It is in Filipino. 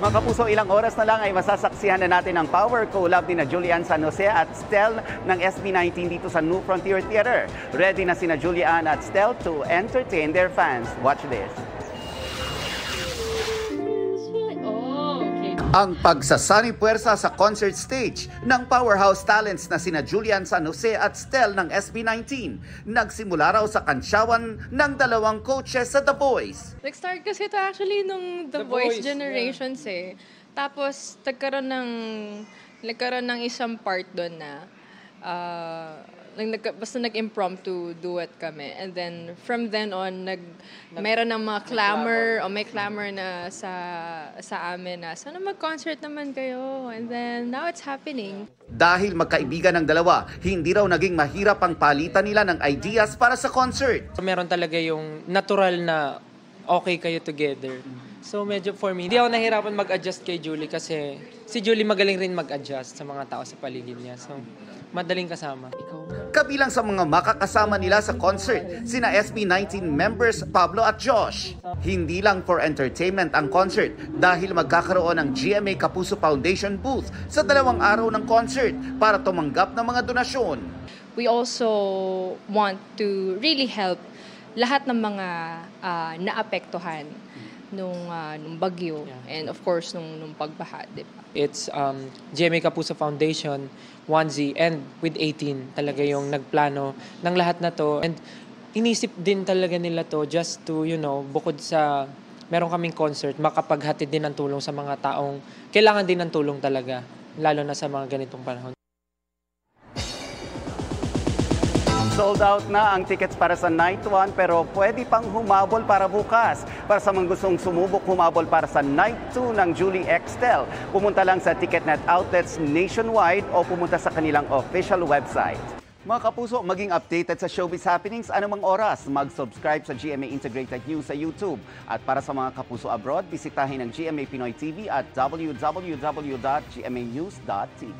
Mga kapuso, ilang oras na lang ay masasaksihan na natin ang power collab ni na Julian San Jose at Stel ng SB19 dito sa New Frontier Theater. Ready na sina Julian at Stel to entertain their fans. Watch this. Ang pagsasani puwersa sa concert stage ng powerhouse talents na sina Julian San Jose at Stel ng SB19 nagsimula raw sa kansyawan ng dalawang coaches sa The Voice. Nag-start kasi ito actually nung The Voice Generations Tapos nagkaroon ng isang part doon na basta nag-impromptu duet kami. And then, from then on, mayroon ng mga clamor o may clamor na sa amin na, sana mag-concert naman kayo. And then, now it's happening. Dahil magkaibigan ng dalawa, hindi raw naging mahirap ang palitan nila ng ideas para sa concert. Meron talaga yung natural na okay kayo together. So medyo for me, hindi ako nahirapan mag-adjust kay Julie kasi si Julie magaling rin mag-adjust sa mga tao sa paligid niya. So madaling kasama. Kabilang sa mga makakasama nila sa concert, sina SB19 members Pablo at Josh. Hindi lang for entertainment ang concert dahil magkakaroon ng GMA Kapuso Foundation booth sa 2 araw ng concert para tumanggap ng mga donasyon. We also want to really help lahat ng mga naapektuhan nung bagyo and of course nung pagbaha, diba? It's GMA Kapuso Foundation, 1Z, and with 18 talaga yung nagplano ng lahat na to. And inisip din talaga nila to just to, bukod sa meron kaming concert, makapaghatid din ng tulong sa mga taong kailangan din ng tulong talaga, lalo na sa mga ganitong panahon. Sold out na ang tickets para sa Night 1 pero pwede pang humabol para bukas. Para sa mga gustong sumubok humabol para sa Night 2 ng Julie Extel, pumunta lang sa Ticketnet outlets nationwide o pumunta sa kanilang official website. Mga kapuso, maging updated sa showbiz happenings anumang oras. Mag-subscribe sa GMA Integrated News sa YouTube. At para sa mga kapuso abroad, bisitahin ang GMA Pinoy TV at www.gmanews.tv.